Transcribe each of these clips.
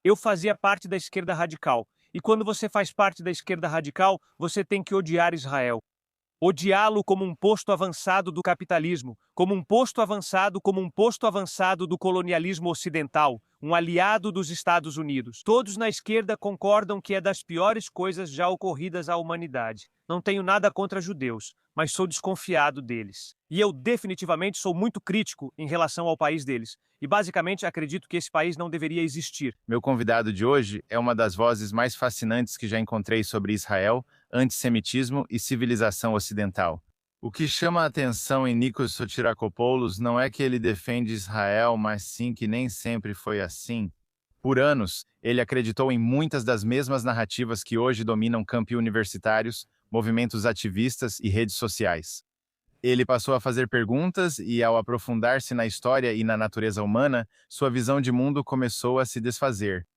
Eu fazia parte da esquerda radical. E quando você faz parte da esquerda radical, você tem que odiar Israel. Odiá-lo como um posto avançado do capitalismo, como um posto avançado do colonialismo ocidental, um aliado dos Estados Unidos. Todos na esquerda concordam que é das piores coisas já ocorridas à humanidade. Não tenho nada contra judeus, mas sou desconfiado deles. E eu definitivamente sou muito crítico em relação ao país deles. E basicamente acredito que esse país não deveria existir. Meu convidado de hoje é uma das vozes mais fascinantes que já encontrei sobre Israel, antissemitismo e civilização ocidental. O que chama a atenção em Nikos Sotirakopoulos não é que ele defende Israel, mas sim que nem sempre foi assim. Por anos, ele acreditou em muitas das mesmas narrativas que hoje dominam campi universitários, movimentos ativistas e redes sociais. Ele passou a fazer perguntas e, ao aprofundar-se na história e na natureza humana, sua visão de mundo começou a se desfazer.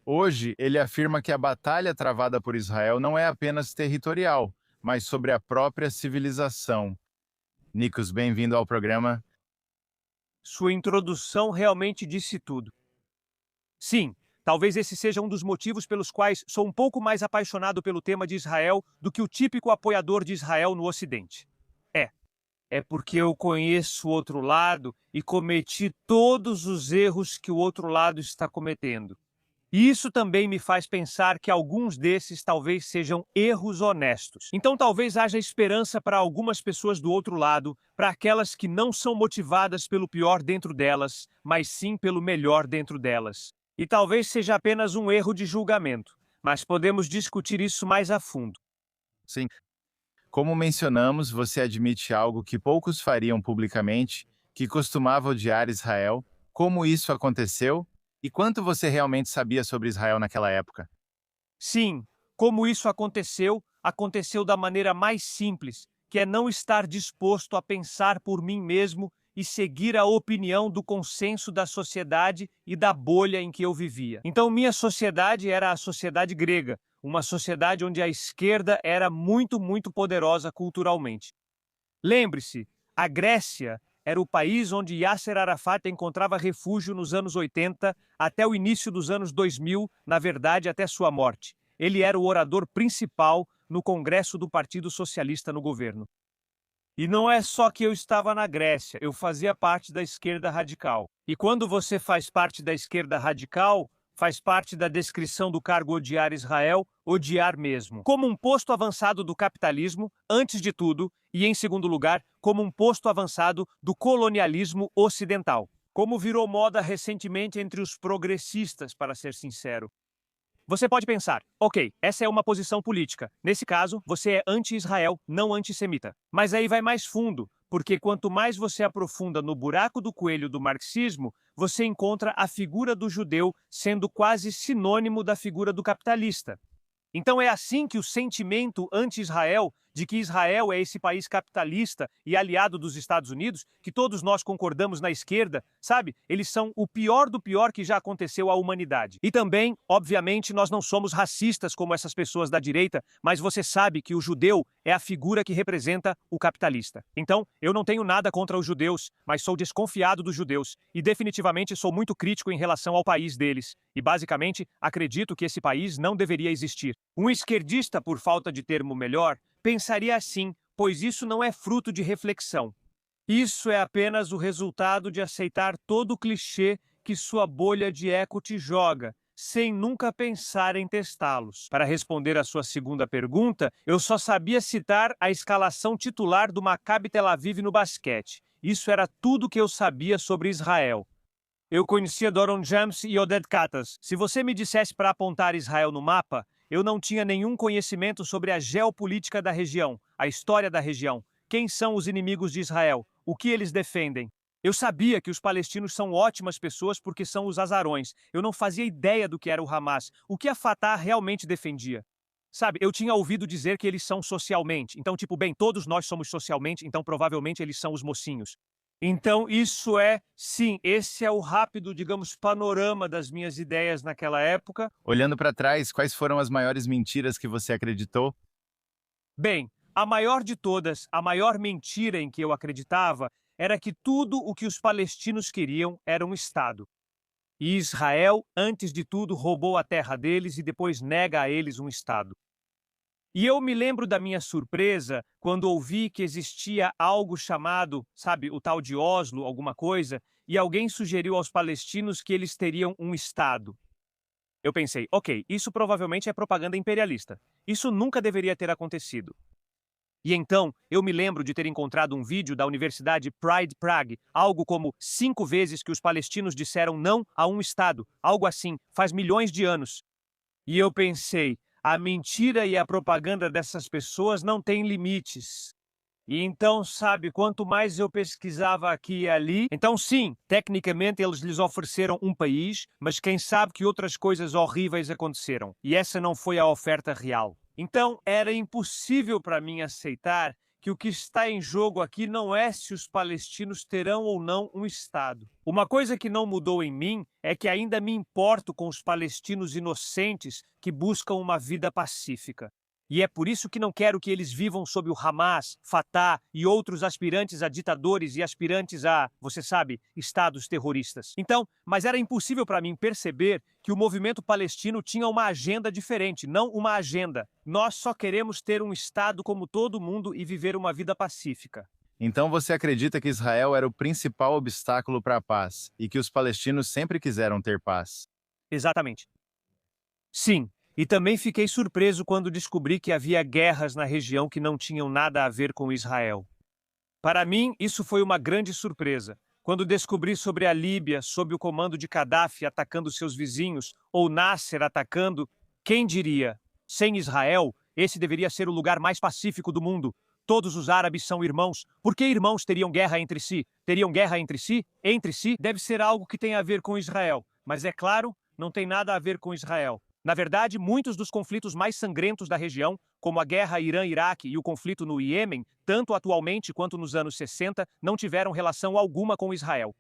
Hoje, ele afirma que a batalha travada por Israel não é apenas territorial, mas sobre a própria civilização. Nikos, bem-vindo ao programa. Sua introdução realmente disse tudo. Sim, talvez esse seja um dos motivos pelos quais sou um pouco mais apaixonado pelo tema de Israel do que o típico apoiador de Israel no Ocidente. É porque eu conheço o outro lado e cometi todos os erros que o outro lado está cometendo. E isso também me faz pensar que alguns desses talvez sejam erros honestos. Então talvez haja esperança para algumas pessoas do outro lado, para aquelas que não são motivadas pelo pior dentro delas, mas sim pelo melhor dentro delas. E talvez seja apenas um erro de julgamento, mas podemos discutir isso mais a fundo. Sim. Como mencionamos, você admite algo que poucos fariam publicamente, que costumava odiar Israel. Como isso aconteceu? E quanto você realmente sabia sobre Israel naquela época? Sim, como isso aconteceu, aconteceu da maneira mais simples, que é não estar disposto a pensar por mim mesmo e seguir a opinião do consenso da sociedade e da bolha em que eu vivia. Então, minha sociedade era a sociedade grega, uma sociedade onde a esquerda era muito poderosa culturalmente. Lembre-se, a Grécia era o país onde Yasser Arafat encontrava refúgio nos anos 80 até o início dos anos 2000, na verdade até sua morte. Ele era o orador principal no Congresso do Partido Socialista no governo. E não é só que eu estava na Grécia, eu fazia parte da esquerda radical. E quando você faz parte da esquerda radical, faz parte da descrição do cargo odiar Israel, odiar mesmo. Como um posto avançado do capitalismo, antes de tudo, e em segundo lugar, como um posto avançado do colonialismo ocidental. Como virou moda recentemente entre os progressistas, para ser sincero. Você pode pensar, ok, essa é uma posição política. Nesse caso, você é anti-Israel, não antissemita. Mas aí vai mais fundo, porque quanto mais você aprofunda no buraco do coelho do marxismo, você encontra a figura do judeu sendo quase sinônimo da figura do capitalista. Então é assim que o sentimento anti-Israel, de que Israel é esse país capitalista e aliado dos Estados Unidos, que todos nós concordamos na esquerda, sabe? Eles são o pior do pior que já aconteceu à humanidade. E também, obviamente, nós não somos racistas como essas pessoas da direita, mas você sabe que o judeu é a figura que representa o capitalista. Então, eu não tenho nada contra os judeus, mas sou desconfiado dos judeus e definitivamente sou muito crítico em relação ao país deles. E basicamente, acredito que esse país não deveria existir. Um esquerdista, por falta de termo melhor, pensaria assim, pois isso não é fruto de reflexão. Isso é apenas o resultado de aceitar todo o clichê que sua bolha de eco te joga, sem nunca pensar em testá-los. Para responder à sua segunda pergunta, eu só sabia citar a escalação titular do Maccabi Tel Aviv no basquete. Isso era tudo que eu sabia sobre Israel. Eu conhecia Doron James e Oded Katas. Se você me dissesse para apontar Israel no mapa, eu não tinha nenhum conhecimento sobre a geopolítica da região, a história da região, quem são os inimigos de Israel, o que eles defendem. Eu sabia que os palestinos são ótimas pessoas porque são os azarões. Eu não fazia ideia do que era o Hamas, o que a Fatah realmente defendia. Sabe, eu tinha ouvido dizer que eles são socialmente. Então, tipo, bem, todos nós somos socialmente, então provavelmente eles são os mocinhos. Então, sim, esse é o rápido, digamos, panorama das minhas ideias naquela época. Olhando para trás, quais foram as maiores mentiras que você acreditou? Bem, a maior de todas, a maior mentira em que eu acreditava, era que tudo o que os palestinos queriam era um Estado. E Israel, antes de tudo, roubou a terra deles e depois nega a eles um estado. E eu me lembro da minha surpresa quando ouvi que existia algo chamado, sabe, o tal de Oslo, alguma coisa, e alguém sugeriu aos palestinos que eles teriam um estado. Eu pensei, ok, isso provavelmente é propaganda imperialista. Isso nunca deveria ter acontecido. E então, eu me lembro de ter encontrado um vídeo da Universidade Pride Prague, algo como 5 vezes que os palestinos disseram não a um Estado, algo assim, faz milhões de anos. E eu pensei, a mentira e a propaganda dessas pessoas não têm limites. E então, sabe, quanto mais eu pesquisava aqui e ali, então sim, tecnicamente eles lhes ofereceram um país, mas quem sabe que outras coisas horríveis aconteceram. E essa não foi a oferta real. Então, era impossível para mim aceitar que o que está em jogo aqui não é se os palestinos terão ou não um Estado. Uma coisa que não mudou em mim é que ainda me importo com os palestinos inocentes que buscam uma vida pacífica. E é por isso que não quero que eles vivam sob o Hamas, Fatah e outros aspirantes a ditadores e aspirantes a, você sabe, estados terroristas. Então, mas era impossível para mim perceber que o movimento palestino tinha uma agenda diferente, não uma agenda. Nós só queremos ter um estado como todo mundo e viver uma vida pacífica. Então você acredita que Israel era o principal obstáculo para a paz e que os palestinos sempre quiseram ter paz? Exatamente. Sim. E também fiquei surpreso quando descobri que havia guerras na região que não tinham nada a ver com Israel. Para mim, isso foi uma grande surpresa. Quando descobri sobre a Líbia, sob o comando de Gaddafi atacando seus vizinhos, ou Nasser atacando, quem diria? Sem Israel, esse deveria ser o lugar mais pacífico do mundo. Todos os árabes são irmãos. Por que irmãos teriam guerra entre si? Teriam guerra entre si? Entre si deve ser algo que tem a ver com Israel. Mas é claro, não tem nada a ver com Israel. Na verdade, muitos dos conflitos mais sangrentos da região, como a guerra Irã-Iraque e o conflito no Iêmen, tanto atualmente quanto nos anos 60, não tiveram relação alguma com Israel.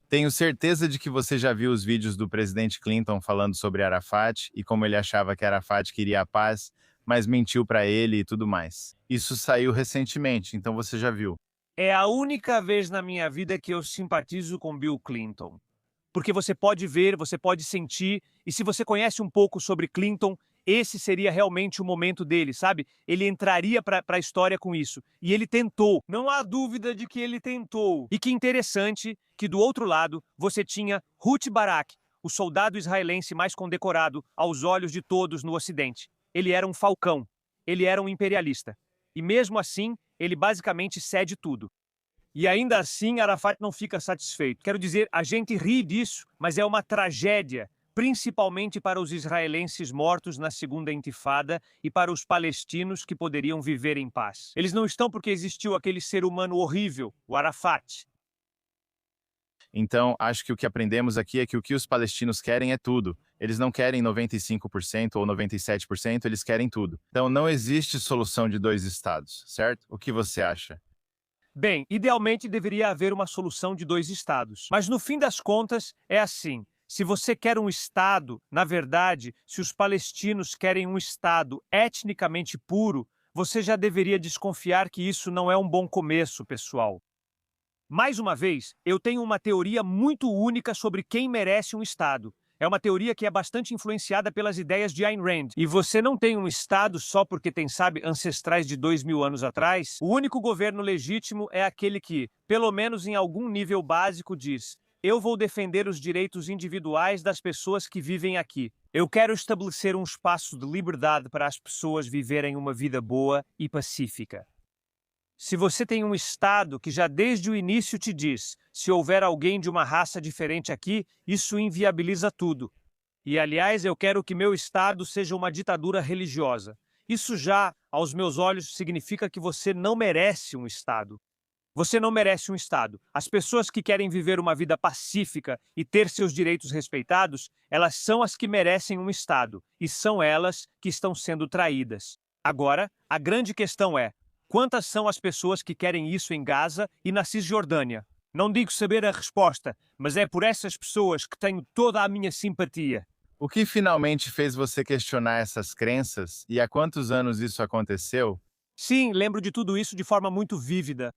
Tenho certeza de que você já viu os vídeos do presidente Clinton falando sobre Arafat e como ele achava que Arafat queria a paz, mas mentiu para ele e tudo mais. Isso saiu recentemente, então você já viu. É a única vez na minha vida que eu simpatizo com Bill Clinton. Porque você pode ver, você pode sentir, e se você conhece um pouco sobre Clinton, esse seria realmente o momento dele, sabe? Ele entraria para a história com isso. E ele tentou, não há dúvida de que ele tentou. E que interessante que do outro lado você tinha Ruth Barak, o soldado israelense mais condecorado aos olhos de todos no Ocidente. Ele era um falcão, ele era um imperialista. E mesmo assim, ele basicamente cede tudo. E ainda assim, Arafat não fica satisfeito. Quero dizer, a gente ri disso, mas é uma tragédia, principalmente para os israelenses mortos na Segunda Intifada e para os palestinos que poderiam viver em paz. Eles não estão porque existiu aquele ser humano horrível, o Arafat. Então, acho que o que aprendemos aqui é que o que os palestinos querem é tudo. Eles não querem 95% ou 97%, eles querem tudo. Então, não existe solução de dois estados, certo? O que você acha? Bem, idealmente deveria haver uma solução de dois estados. Mas no fim das contas, é assim. Se você quer um estado, na verdade, se os palestinos querem um estado etnicamente puro, você já deveria desconfiar que isso não é um bom começo, pessoal. Mais uma vez, eu tenho uma teoria muito única sobre quem merece um estado. É uma teoria que é bastante influenciada pelas ideias de Ayn Rand. E você não tem um Estado só porque tem, sabe, ancestrais de 2000 anos atrás. O único governo legítimo é aquele que, pelo menos em algum nível básico, diz: eu vou defender os direitos individuais das pessoas que vivem aqui. Eu quero estabelecer um espaço de liberdade para as pessoas viverem uma vida boa e pacífica. Se você tem um Estado que já desde o início te diz, se houver alguém de uma raça diferente aqui, isso inviabiliza tudo. E, aliás, eu quero que meu Estado seja uma ditadura religiosa. Isso já, aos meus olhos, significa que você não merece um Estado. Você não merece um Estado. As pessoas que querem viver uma vida pacífica e ter seus direitos respeitados, elas são as que merecem um Estado. E são elas que estão sendo traídas. Agora, a grande questão é: quantas são as pessoas que querem isso em Gaza e na Cisjordânia? Não digo saber a resposta, mas é por essas pessoas que tenho toda a minha simpatia. O que finalmente fez você questionar essas crenças e há quantos anos isso aconteceu? Sim, lembro de tudo isso de forma muito vívida.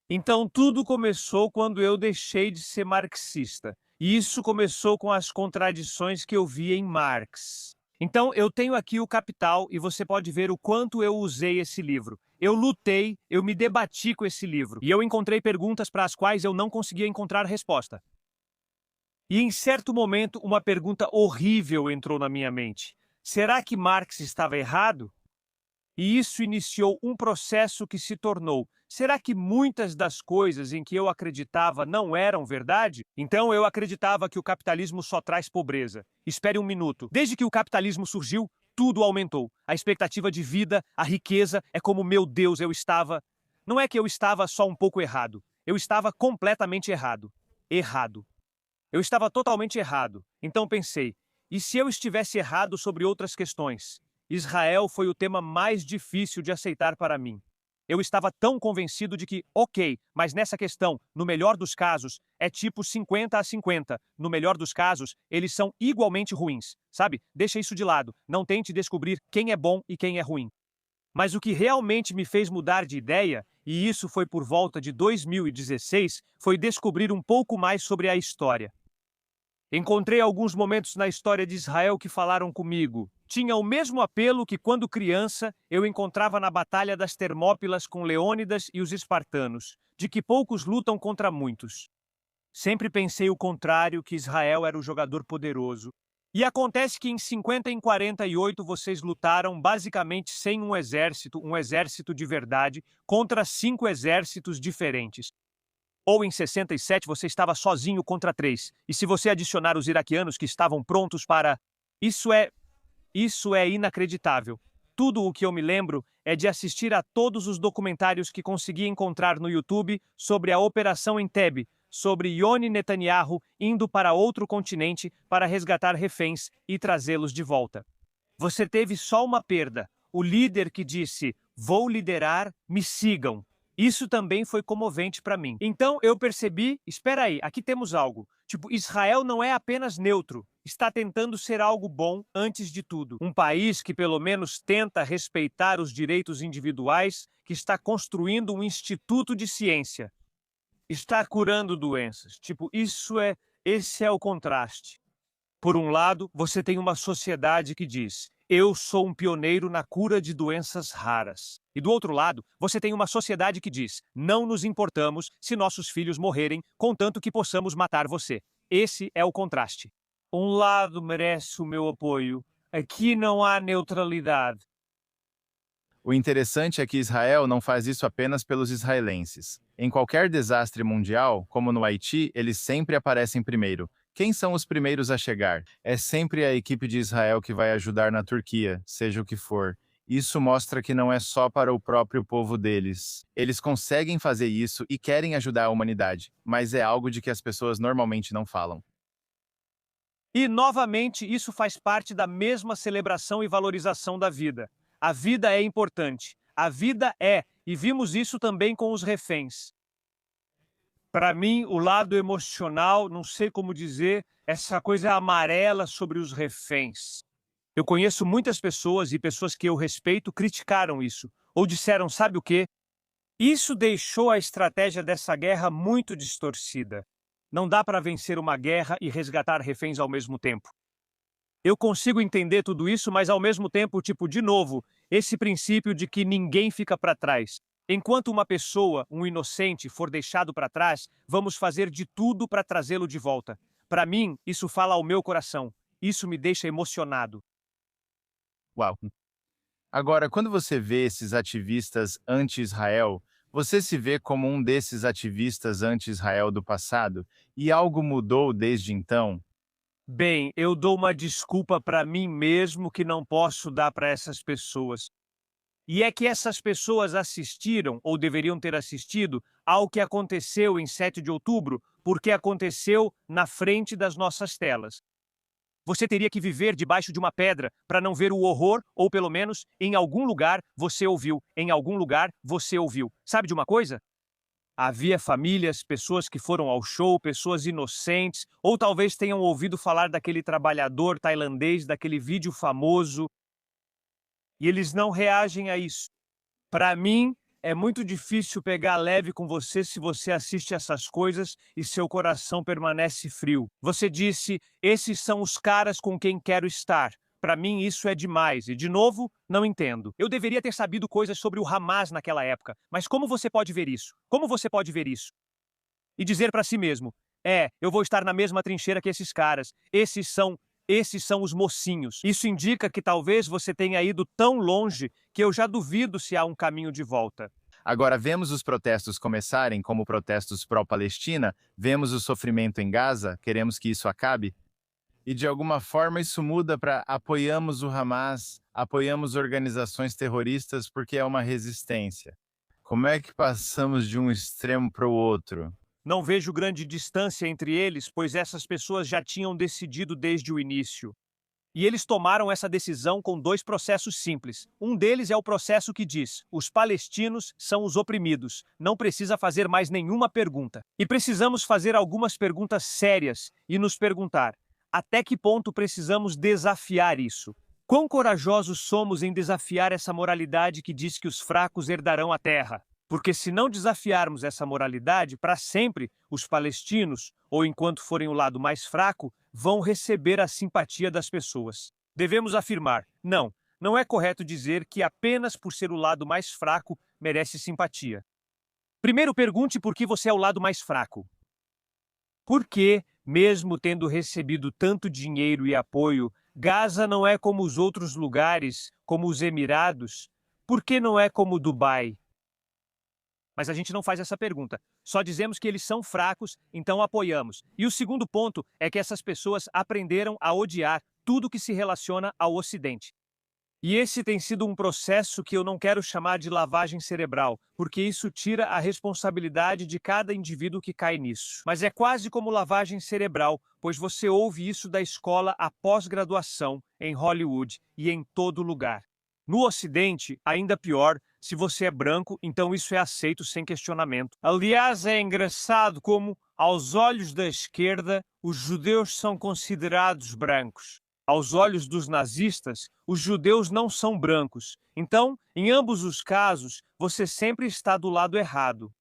Então, tudo começou quando eu deixei de ser marxista. E isso começou com as contradições que eu vi em Marx. Então, eu tenho aqui o Capital e você pode ver o quanto eu usei esse livro. Eu lutei, eu me debati com esse livro. E eu encontrei perguntas para as quais eu não conseguia encontrar resposta. E em certo momento, uma pergunta horrível entrou na minha mente. Será que Marx estava errado? E isso iniciou um processo que se tornou: será que muitas das coisas em que eu acreditava não eram verdade? Então eu acreditava que o capitalismo só traz pobreza. Espere um minuto. Desde que o capitalismo surgiu, tudo aumentou. A expectativa de vida, a riqueza, é como, meu Deus, eu estava... Não é que eu estava só um pouco errado. Eu estava completamente errado. Errado. Eu estava totalmente errado. Então pensei, e se eu estivesse errado sobre outras questões? Israel foi o tema mais difícil de aceitar para mim. Eu estava tão convencido de que, ok, mas nessa questão, no melhor dos casos, é tipo 50-50. No melhor dos casos, eles são igualmente ruins. Sabe? Deixa isso de lado. Não tente descobrir quem é bom e quem é ruim. Mas o que realmente me fez mudar de ideia, e isso foi por volta de 2016, foi descobrir um pouco mais sobre a história. Encontrei alguns momentos na história de Israel que falaram comigo. Tinha o mesmo apelo que quando criança eu encontrava na Batalha das Termópilas com Leônidas e os espartanos, de que poucos lutam contra muitos. Sempre pensei o contrário, que Israel era o jogador poderoso. E acontece que em 50 e em 48 vocês lutaram basicamente sem um exército de verdade, contra 5 exércitos diferentes. Ou em 67 você estava sozinho contra 3. E se você adicionar os iraquianos que estavam prontos para... Isso é inacreditável. Tudo o que eu me lembro é de assistir a todos os documentários que consegui encontrar no YouTube sobre a Operação Entebbe, sobre Yoni Netanyahu indo para outro continente para resgatar reféns e trazê-los de volta. Você teve só uma perda. O líder que disse, vou liderar, me sigam. Isso também foi comovente para mim. Então eu percebi, espera aí, aqui temos algo. Tipo, Israel não é apenas neutro, está tentando ser algo bom antes de tudo. Um país que pelo menos tenta respeitar os direitos individuais, que está construindo um instituto de ciência. Está curando doenças. Tipo, esse é o contraste. Por um lado, você tem uma sociedade que diz: eu sou um pioneiro na cura de doenças raras. E do outro lado, você tem uma sociedade que diz: não nos importamos se nossos filhos morrerem, contanto que possamos matar você. Esse é o contraste. Um lado merece o meu apoio. Aqui não há neutralidade. O interessante é que Israel não faz isso apenas pelos israelenses. Em qualquer desastre mundial, como no Haiti, eles sempre aparecem primeiro. Quem são os primeiros a chegar? É sempre a equipe de Israel que vai ajudar na Turquia, seja o que for. Isso mostra que não é só para o próprio povo deles. Eles conseguem fazer isso e querem ajudar a humanidade, mas é algo de que as pessoas normalmente não falam. E, novamente, isso faz parte da mesma celebração e valorização da vida. A vida é importante. A vida é, e vimos isso também com os reféns. Para mim, o lado emocional, não sei como dizer, essa coisa amarela sobre os reféns. Eu conheço muitas pessoas e pessoas que eu respeito criticaram isso, ou disseram, sabe o quê? Isso deixou a estratégia dessa guerra muito distorcida. Não dá para vencer uma guerra e resgatar reféns ao mesmo tempo. Eu consigo entender tudo isso, mas ao mesmo tempo, de novo, esse princípio de que ninguém fica para trás. Enquanto uma pessoa, um inocente, for deixado para trás, vamos fazer de tudo para trazê-lo de volta. Para mim, isso fala ao meu coração. Isso me deixa emocionado. Uau! Agora, quando você vê esses ativistas anti-Israel, você se vê como um desses ativistas anti-Israel do passado? E algo mudou desde então? Bem, eu dou uma desculpa para mim mesmo que não posso dar para essas pessoas. E é que essas pessoas assistiram, ou deveriam ter assistido, ao que aconteceu em 7 de outubro, porque aconteceu na frente das nossas telas. Você teria que viver debaixo de uma pedra para não ver o horror, ou pelo menos, em algum lugar você ouviu, em algum lugar você ouviu. Sabe de uma coisa? Havia famílias, pessoas que foram ao show, pessoas inocentes, ou talvez tenham ouvido falar daquele trabalhador tailandês, daquele vídeo famoso, e eles não reagem a isso. Para mim, É muito difícil pegar leve com você se você assiste essas coisas e seu coração permanece frio. Você disse: esses são os caras com quem quero estar. Para mim, isso é demais. E, de novo, não entendo. Eu deveria ter sabido coisas sobre o Hamas naquela época. Mas como você pode ver isso? Como você pode ver isso? E dizer para si mesmo: eu vou estar na mesma trincheira que esses caras. Esses são os mocinhos. Isso indica que talvez você tenha ido tão longe que eu já duvido se há um caminho de volta. Agora vemos os protestos começarem como protestos pró-Palestina, vemos o sofrimento em Gaza, queremos que isso acabe, e de alguma forma isso muda para apoiamos o Hamas, apoiamos organizações terroristas porque é uma resistência. Como é que passamos de um extremo para o outro? Não vejo grande distância entre eles, pois essas pessoas já tinham decidido desde o início. E eles tomaram essa decisão com dois processos simples. Um deles é o processo que diz: os palestinos são os oprimidos. Não precisa fazer mais nenhuma pergunta. E precisamos fazer algumas perguntas sérias e nos perguntar: até que ponto precisamos desafiar isso? Quão corajosos somos em desafiar essa moralidade que diz que os fracos herdarão a terra? Porque se não desafiarmos essa moralidade, para sempre, os palestinos, ou enquanto forem o lado mais fraco, vão receber a simpatia das pessoas. Devemos afirmar: não, não é correto dizer que apenas por ser o lado mais fraco merece simpatia. Primeiro pergunte por que você é o lado mais fraco. Por que, mesmo tendo recebido tanto dinheiro e apoio, Gaza não é como os outros lugares, como os Emirados? Por que não é como Dubai? Mas a gente não faz essa pergunta. Só dizemos que eles são fracos, então apoiamos. E o segundo ponto é que essas pessoas aprenderam a odiar tudo que se relaciona ao Ocidente. E esse tem sido um processo que eu não quero chamar de lavagem cerebral, porque isso tira a responsabilidade de cada indivíduo que cai nisso. Mas é quase como lavagem cerebral, pois você ouve isso da escola à pós-graduação, em Hollywood e em todo lugar. No Ocidente, ainda pior, se você é branco, então isso é aceito sem questionamento. Aliás, é engraçado como, aos olhos da esquerda, os judeus são considerados brancos. Aos olhos dos nazistas, os judeus não são brancos. Então, em ambos os casos, você sempre está do lado errado.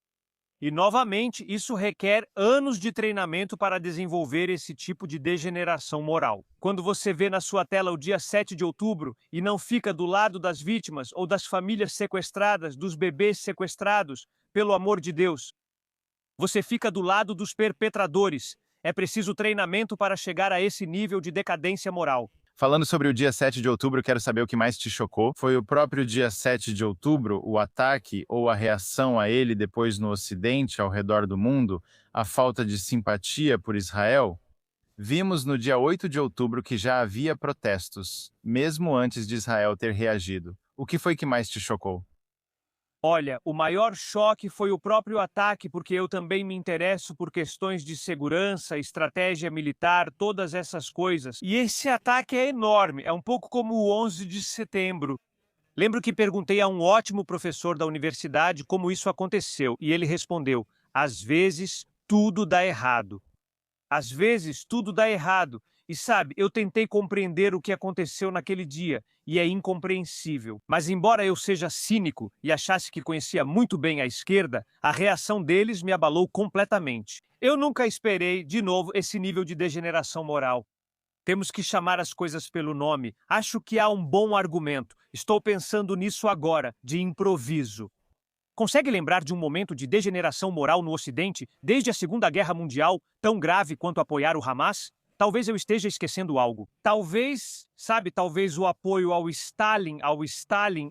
E, novamente, isso requer anos de treinamento para desenvolver esse tipo de degeneração moral. Quando você vê na sua tela o dia 7 de outubro e não fica do lado das vítimas ou das famílias sequestradas, dos bebês sequestrados, pelo amor de Deus, você fica do lado dos perpetradores. É preciso treinamento para chegar a esse nível de decadência moral. Falando sobre o dia 7 de outubro, quero saber o que mais te chocou. Foi o próprio dia 7 de outubro, o ataque ou a reação a ele depois no Ocidente, ao redor do mundo, a falta de simpatia por Israel? Vimos no dia 8 de outubro que já havia protestos, mesmo antes de Israel ter reagido. O que foi que mais te chocou? Olha, o maior choque foi o próprio ataque, porque eu também me interesso por questões de segurança, estratégia militar, todas essas coisas. E esse ataque é enorme, é um pouco como o 11 de setembro. Lembro que perguntei a um ótimo professor da universidade como isso aconteceu, e ele respondeu: às vezes tudo dá errado. Às vezes tudo dá errado. E sabe, eu tentei compreender o que aconteceu naquele dia, e é incompreensível. Mas embora eu seja cínico e achasse que conhecia muito bem a esquerda, a reação deles me abalou completamente. Eu nunca esperei, de novo, esse nível de degeneração moral. Temos que chamar as coisas pelo nome. Acho que há um bom argumento. Estou pensando nisso agora, de improviso. Consegue lembrar de um momento de degeneração moral no Ocidente, desde a Segunda Guerra Mundial, tão grave quanto apoiar o Hamas? Talvez eu esteja esquecendo algo. Talvez o apoio ao Stalin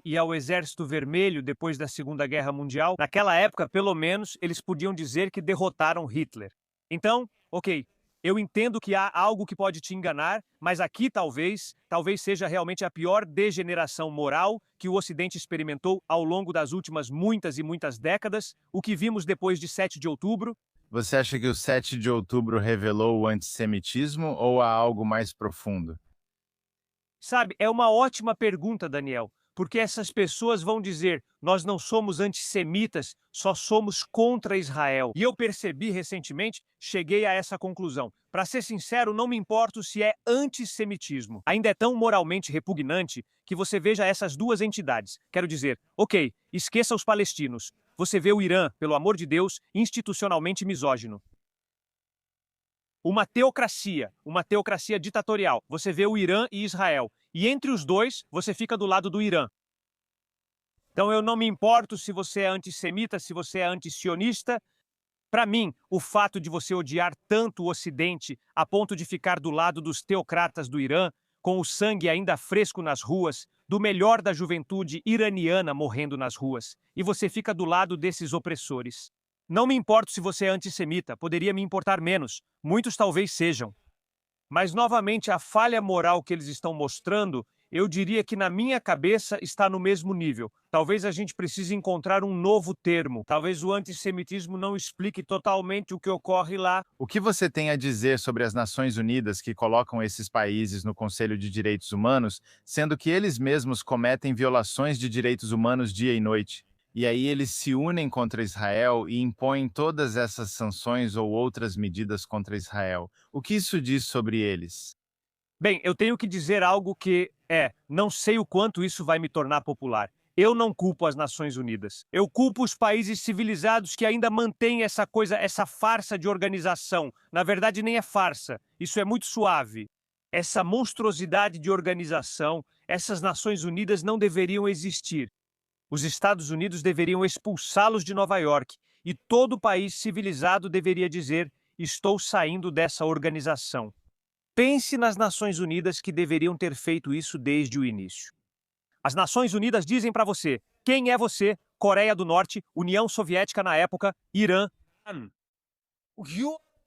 e ao Exército Vermelho depois da Segunda Guerra Mundial. Naquela época, pelo menos, eles podiam dizer que derrotaram Hitler. Então, ok, eu entendo que há algo que pode te enganar, mas aqui talvez seja realmente a pior degeneração moral que o Ocidente experimentou ao longo das últimas muitas e muitas décadas, o que vimos depois de 7 de outubro. Você acha que o 7 de outubro revelou o antissemitismo ou há algo mais profundo? Sabe, é uma ótima pergunta, Daniel, porque essas pessoas vão dizer: nós não somos antissemitas, só somos contra Israel. E eu percebi recentemente, cheguei a essa conclusão. Para ser sincero, não me importo se é antissemitismo. Ainda é tão moralmente repugnante que você veja essas duas entidades. Quero dizer, ok, esqueça os palestinos. Você vê o Irã, pelo amor de Deus, institucionalmente misógino. Uma teocracia ditatorial. Você vê o Irã e Israel. E entre os dois, você fica do lado do Irã. Então eu não me importo se você é antissemita, se você é antisionista. Para mim, o fato de você odiar tanto o Ocidente a ponto de ficar do lado dos teocratas do Irã, com o sangue ainda fresco nas ruas, do melhor da juventude iraniana morrendo nas ruas, e você fica do lado desses opressores. Não me importo se você é antissemita, poderia me importar menos. Muitos talvez sejam. Mas, novamente, a falha moral que eles estão mostrando, eu diria que na minha cabeça está no mesmo nível. Talvez a gente precise encontrar um novo termo. Talvez o antissemitismo não explique totalmente o que ocorre lá. O que você tem a dizer sobre as Nações Unidas que colocam esses países no Conselho de Direitos Humanos, sendo que eles mesmos cometem violações de direitos humanos dia e noite? E aí eles se unem contra Israel e impõem todas essas sanções ou outras medidas contra Israel. O que isso diz sobre eles? Bem, eu tenho que dizer algo que não sei o quanto isso vai me tornar popular. Eu não culpo as Nações Unidas. Eu culpo os países civilizados que ainda mantêm essa coisa, essa farsa de organização. Na verdade, nem é farsa. Isso é muito suave. Essa monstruosidade de organização, essas Nações Unidas não deveriam existir. Os Estados Unidos deveriam expulsá-los de Nova York e todo país civilizado deveria dizer: estou saindo dessa organização. Pense nas Nações Unidas que deveriam ter feito isso desde o início. As Nações Unidas dizem para você: quem é você? Coreia do Norte, União Soviética na época, Irã.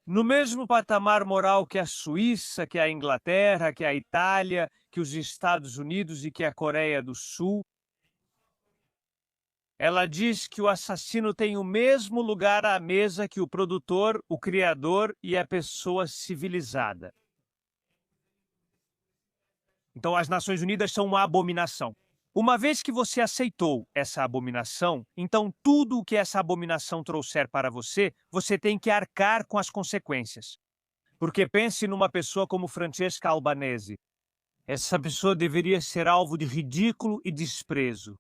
No mesmo patamar moral que a Suíça, que a Inglaterra, que a Itália, que os Estados Unidos e que a Coreia do Sul. Ela diz que o assassino tem o mesmo lugar à mesa que o produtor, o criador e a pessoa civilizada. Então, as Nações Unidas são uma abominação. Uma vez que você aceitou essa abominação, então tudo o que essa abominação trouxer para você, você tem que arcar com as consequências. Porque pense numa pessoa como Francesca Albanese. Essa pessoa deveria ser alvo de ridículo e desprezo.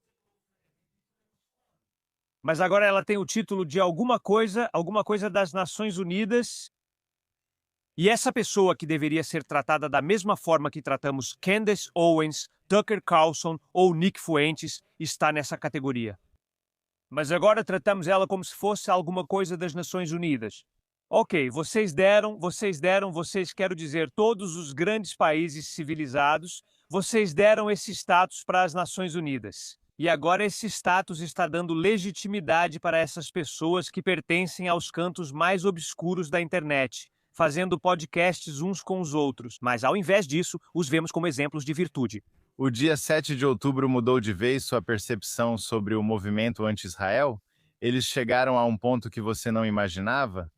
Mas agora ela tem o título de alguma coisa das Nações Unidas. E essa pessoa que deveria ser tratada da mesma forma que tratamos Candace Owens, Tucker Carlson ou Nick Fuentes está nessa categoria. Mas agora tratamos ela como se fosse alguma coisa das Nações Unidas. Ok, quero dizer, todos os grandes países civilizados, vocês deram esse status para as Nações Unidas. E agora esse status está dando legitimidade para essas pessoas que pertencem aos cantos mais obscuros da internet, fazendo podcasts uns com os outros, mas ao invés disso, os vemos como exemplos de virtude. O dia 7 de outubro mudou de vez sua percepção sobre o movimento anti-Israel? Eles chegaram a um ponto que você não imaginava?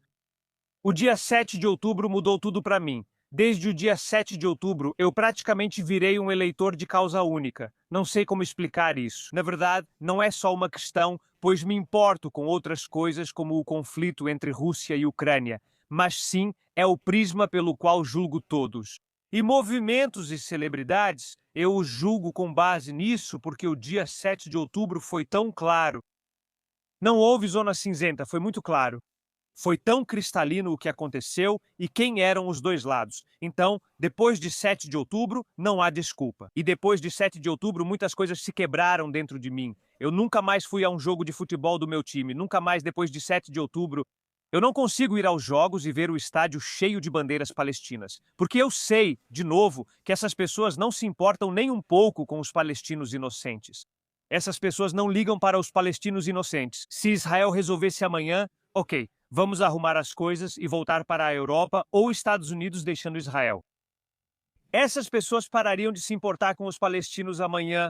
O dia 7 de outubro mudou tudo para mim. Desde o dia 7 de outubro, eu praticamente virei um eleitor de causa única. Não sei como explicar isso. Na verdade, não é só uma questão, pois me importo com outras coisas como o conflito entre Rússia e Ucrânia, mas sim é o prisma pelo qual julgo todos. E movimentos e celebridades, eu os julgo com base nisso porque o dia 7 de outubro foi tão claro. Não houve zona cinzenta, foi muito claro. Foi tão cristalino o que aconteceu e quem eram os dois lados. Então, depois de 7 de outubro, não há desculpa. E depois de 7 de outubro, muitas coisas se quebraram dentro de mim. Eu nunca mais fui a um jogo de futebol do meu time, nunca mais depois de 7 de outubro. Eu não consigo ir aos jogos e ver o estádio cheio de bandeiras palestinas. Porque eu sei, de novo, que essas pessoas não se importam nem um pouco com os palestinos inocentes. Essas pessoas não ligam para os palestinos inocentes. Se Israel resolvesse amanhã, ok, vamos arrumar as coisas e voltar para a Europa ou Estados Unidos deixando Israel. Essas pessoas parariam de se importar com os palestinos amanhã.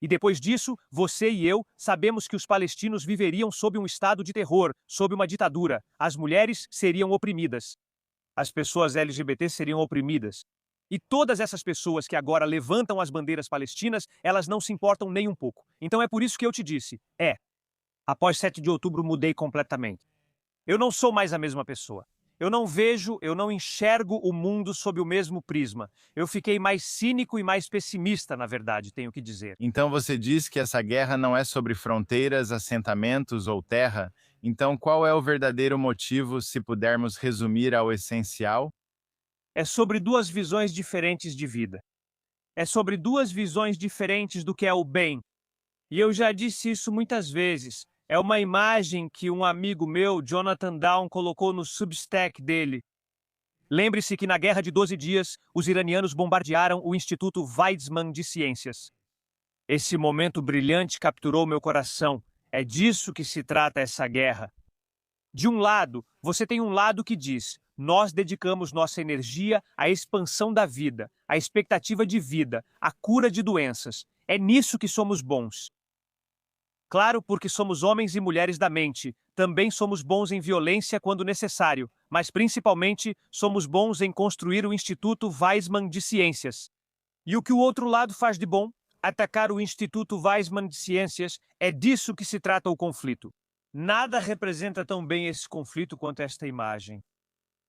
E depois disso, você e eu sabemos que os palestinos viveriam sob um estado de terror, sob uma ditadura. As mulheres seriam oprimidas. As pessoas LGBT seriam oprimidas. E todas essas pessoas que agora levantam as bandeiras palestinas, elas não se importam nem um pouco. Então é por isso que eu te disse, após 7 de outubro mudei completamente. Eu não sou mais a mesma pessoa. Eu não enxergo o mundo sob o mesmo prisma. Eu fiquei mais cínico e mais pessimista, na verdade, tenho que dizer. Então você diz que essa guerra não é sobre fronteiras, assentamentos ou terra. Então qual é o verdadeiro motivo, se pudermos resumir ao essencial? É sobre duas visões diferentes de vida. É sobre duas visões diferentes do que é o bem. E eu já disse isso muitas vezes. É uma imagem que um amigo meu, Jonathan Down, colocou no Substack dele. Lembre-se que na Guerra de 12 Dias, os iranianos bombardearam o Instituto Weizmann de Ciências. Esse momento brilhante capturou meu coração. É disso que se trata essa guerra. De um lado, você tem um lado que diz: nós dedicamos nossa energia à expansão da vida, à expectativa de vida, à cura de doenças. É nisso que somos bons. Claro, porque somos homens e mulheres da mente. Também somos bons em violência quando necessário, mas principalmente somos bons em construir o Instituto Weizmann de Ciências. E o que o outro lado faz de bom? Atacar o Instituto Weizmann de Ciências. É disso que se trata o conflito. Nada representa tão bem esse conflito quanto esta imagem.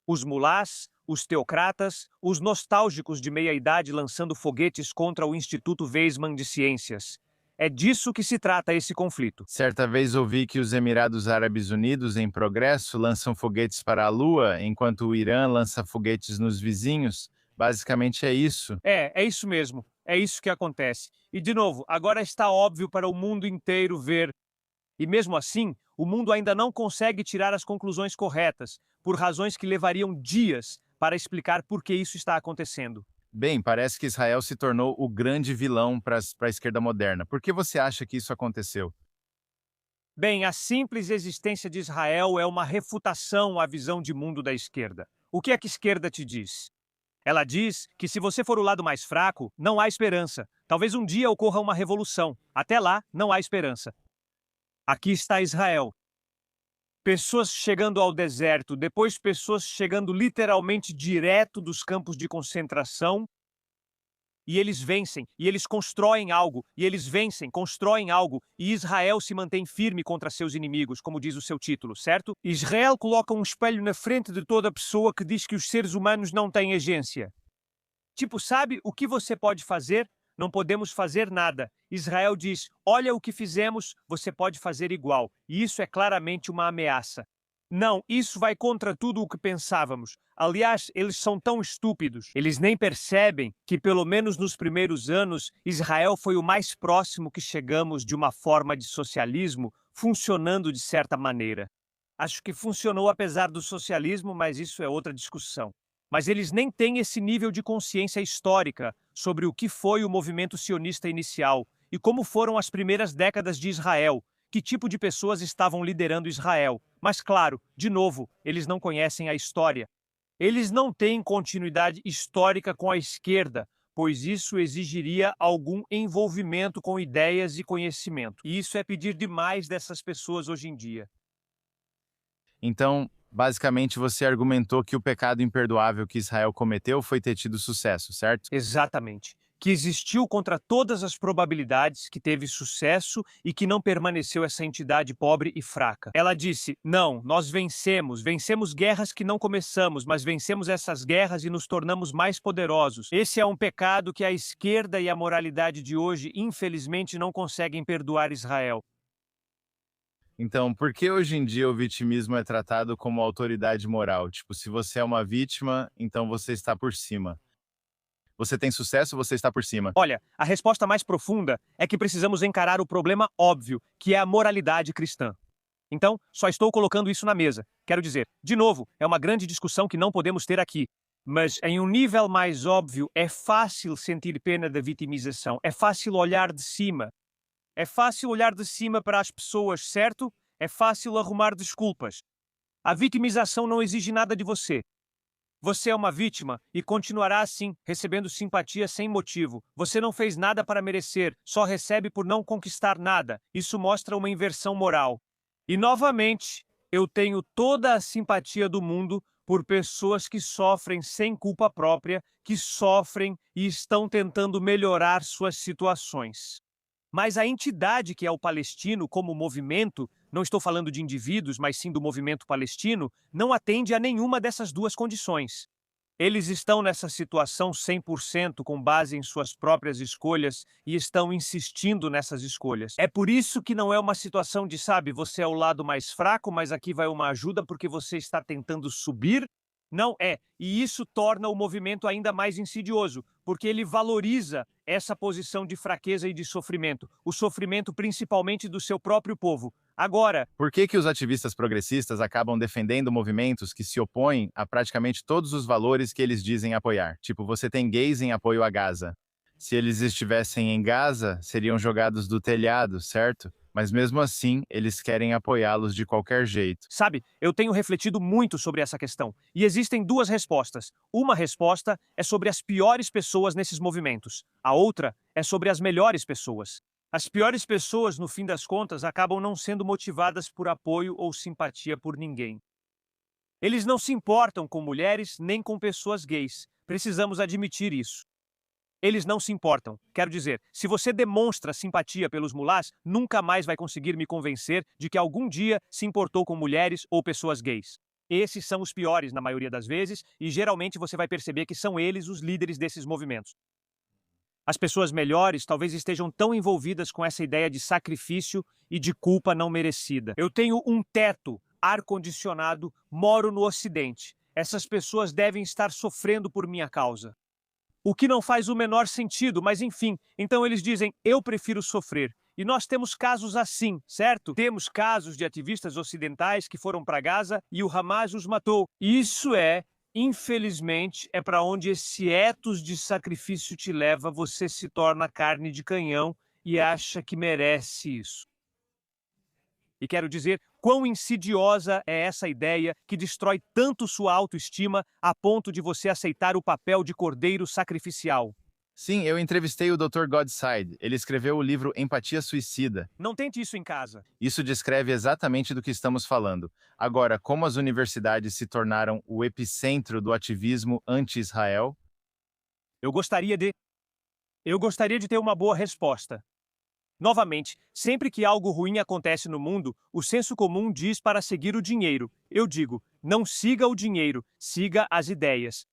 Os mulás, os teocratas, os nostálgicos de meia-idade lançando foguetes contra o Instituto Weizmann de Ciências. É disso que se trata esse conflito. Certa vez ouvi que os Emirados Árabes Unidos, em progresso, lançam foguetes para a Lua, enquanto o Irã lança foguetes nos vizinhos. Basicamente é isso. É isso mesmo. É isso que acontece. E, de novo, agora está óbvio para o mundo inteiro ver. E mesmo assim, o mundo ainda não consegue tirar as conclusões corretas, por razões que levariam dias para explicar por que isso está acontecendo. Bem, parece que Israel se tornou o grande vilão para a esquerda moderna. Por que você acha que isso aconteceu? Bem, a simples existência de Israel é uma refutação à visão de mundo da esquerda. O que é que a esquerda te diz? Ela diz que se você for o lado mais fraco, não há esperança. Talvez um dia ocorra uma revolução. Até lá, não há esperança. Aqui está Israel. Pessoas chegando ao deserto, depois pessoas chegando literalmente direto dos campos de concentração, e eles vencem, e eles constroem algo, e eles vencem, constroem algo, e Israel se mantém firme contra seus inimigos, como diz o seu título, certo? Israel coloca um espelho na frente de toda pessoa que diz que os seres humanos não têm agência. Tipo, sabe o que você pode fazer? Não podemos fazer nada. Israel diz: olha o que fizemos, você pode fazer igual. E isso é claramente uma ameaça. Não, isso vai contra tudo o que pensávamos. Aliás, eles são tão estúpidos. Eles nem percebem que, pelo menos nos primeiros anos, Israel foi o mais próximo que chegamos de uma forma de socialismo funcionando de certa maneira. Acho que funcionou apesar do socialismo, mas isso é outra discussão. Mas eles nem têm esse nível de consciência histórica sobre o que foi o movimento sionista inicial e como foram as primeiras décadas de Israel, que tipo de pessoas estavam liderando Israel. Mas, claro, de novo, eles não conhecem a história. Eles não têm continuidade histórica com a esquerda, pois isso exigiria algum envolvimento com ideias e conhecimento. E isso é pedir demais dessas pessoas hoje em dia. Então, basicamente, você argumentou que o pecado imperdoável que Israel cometeu foi ter tido sucesso, certo? Exatamente. Que existiu contra todas as probabilidades, que teve sucesso e que não permaneceu essa entidade pobre e fraca. Ela disse: não, nós vencemos guerras que não começamos, mas vencemos essas guerras e nos tornamos mais poderosos. Esse é um pecado que a esquerda e a moralidade de hoje, infelizmente, não conseguem perdoar Israel. Então, por que hoje em dia o vitimismo é tratado como autoridade moral? Tipo, se você é uma vítima, então você está por cima. Você tem sucesso, você está por cima. Olha, a resposta mais profunda é que precisamos encarar o problema óbvio, que é a moralidade cristã. Então, só estou colocando isso na mesa. Quero dizer, de novo, é uma grande discussão que não podemos ter aqui. Mas, em um nível mais óbvio, é fácil sentir pena da vitimização. É fácil olhar de cima. É fácil olhar de cima para as pessoas, certo? É fácil arrumar desculpas. A vitimização não exige nada de você. Você é uma vítima e continuará assim, recebendo simpatia sem motivo. Você não fez nada para merecer, só recebe por não conquistar nada. Isso mostra uma inversão moral. E, novamente, eu tenho toda a simpatia do mundo por pessoas que sofrem sem culpa própria, que sofrem e estão tentando melhorar suas situações. Mas a entidade que é o palestino como movimento, não estou falando de indivíduos, mas sim do movimento palestino, não atende a nenhuma dessas duas condições. Eles estão nessa situação 100% com base em suas próprias escolhas e estão insistindo nessas escolhas. É por isso que não é uma situação de, sabe, você é o lado mais fraco, mas aqui vai uma ajuda porque você está tentando subir. Não é. E isso torna o movimento ainda mais insidioso, porque ele valoriza essa posição de fraqueza e de sofrimento, o sofrimento principalmente do seu próprio povo. Agora, Por que que os ativistas progressistas acabam defendendo movimentos que se opõem a praticamente todos os valores que eles dizem apoiar? Tipo, você tem gays em apoio a Gaza. Se eles estivessem em Gaza, seriam jogados do telhado, certo? Mas mesmo assim, eles querem apoiá-los de qualquer jeito. sabe, eu tenho refletido muito sobre essa questão, e existem duas respostas. Uma resposta é sobre as piores pessoas nesses movimentos, a outra é sobre as melhores pessoas. As piores pessoas, no fim das contas, acabam não sendo motivadas por apoio ou simpatia por ninguém. Eles não se importam com mulheres nem com pessoas gays. Precisamos admitir isso. Eles não se importam. Quero dizer, se você demonstra simpatia pelos mulás, nunca mais vai conseguir me convencer de que algum dia se importou com mulheres ou pessoas gays. Esses são os piores na maioria das vezes, e geralmente você vai perceber que são eles os líderes desses movimentos. As pessoas melhores talvez estejam tão envolvidas com essa ideia de sacrifício e de culpa não merecida. Eu tenho um teto, ar-condicionado, moro no Ocidente. Essas pessoas devem estar sofrendo por minha causa. O que não faz o menor sentido, mas enfim, então eles dizem, eu prefiro sofrer. E nós temos casos assim, certo? Temos casos de ativistas ocidentais que foram para Gaza e o Hamas os matou. Isso infelizmente, é para onde esse ethos de sacrifício te leva, você se torna carne de canhão e acha que merece isso. E quero dizer quão insidiosa é essa ideia que destrói tanto sua autoestima a ponto de você aceitar o papel de cordeiro sacrificial. Sim, eu entrevistei o Dr. Godside. Ele escreveu o livro Empatia Suicida. Não tente isso em casa. Isso descreve exatamente do que estamos falando. Agora, como as universidades se tornaram o epicentro do ativismo anti-Israel? Eu gostaria de ter uma boa resposta. Novamente, sempre que algo ruim acontece no mundo, o senso comum diz para seguir o dinheiro. Eu digo, não siga o dinheiro, siga as ideias.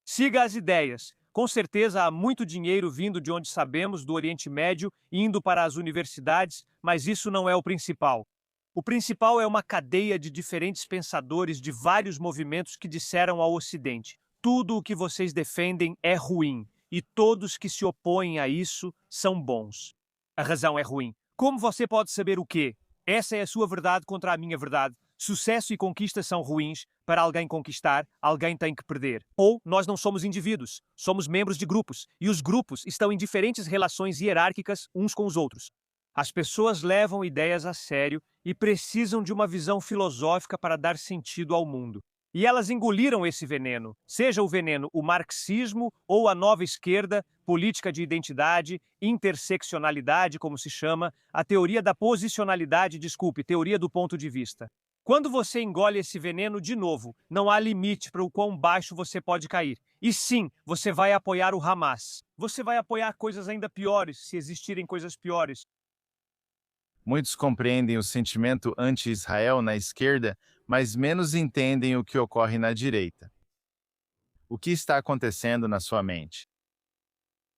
Siga as ideias. Com certeza há muito dinheiro vindo de onde sabemos, do Oriente Médio, indo para as universidades, mas isso não é o principal. O principal é uma cadeia de diferentes pensadores de vários movimentos que disseram ao Ocidente: tudo o que vocês defendem é ruim, e todos que se opõem a isso são bons. A razão é ruim. Como você pode saber o quê? Essa é a sua verdade contra a minha verdade. Sucesso e conquista são ruins. Para alguém conquistar, alguém tem que perder. Ou nós não somos indivíduos, somos membros de grupos, e os grupos estão em diferentes relações hierárquicas uns com os outros. As pessoas levam ideias a sério e precisam de uma visão filosófica para dar sentido ao mundo. E elas engoliram esse veneno, seja o veneno o marxismo ou a nova esquerda, política de identidade, interseccionalidade, como se chama, a teoria da posicionalidade, teoria do ponto de vista. Quando você engole esse veneno de novo, não há limite para o quão baixo você pode cair. E sim, você vai apoiar o Hamas. Você vai apoiar coisas ainda piores, se existirem coisas piores. Muitos compreendem o sentimento anti-Israel na esquerda, mas menos entendem o que ocorre na direita. O que está acontecendo na sua mente?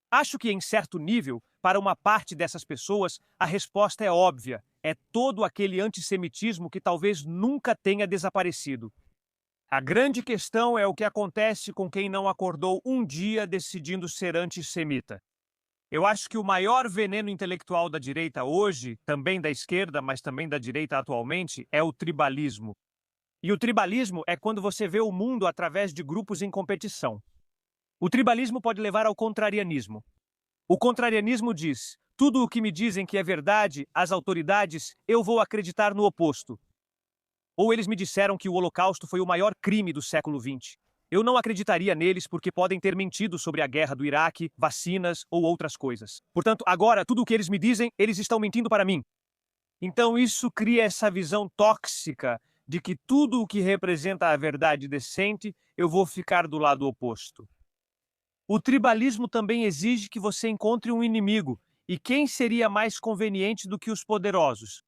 Acho que, em certo nível, para uma parte dessas pessoas, a resposta é óbvia. É todo aquele antissemitismo que talvez nunca tenha desaparecido. A grande questão é o que acontece com quem não acordou um dia decidindo ser antissemita. Eu acho que o maior veneno intelectual da direita hoje, também da esquerda, mas também da direita atualmente, é o tribalismo. E o tribalismo é quando você vê o mundo através de grupos em competição. O tribalismo pode levar ao contrarianismo. O contrarianismo diz: tudo o que me dizem que é verdade, as autoridades, eu vou acreditar no oposto. Ou eles me disseram que o Holocausto foi o maior crime do século XX. Eu não acreditaria neles porque podem ter mentido sobre a guerra do Iraque, vacinas ou outras coisas. Portanto, agora, tudo o que eles me dizem, eles estão mentindo para mim. Então isso cria essa visão tóxica de que tudo o que representa a verdade decente, eu vou ficar do lado oposto. O tribalismo também exige que você encontre um inimigo, e quem seria mais conveniente do que os poderosos?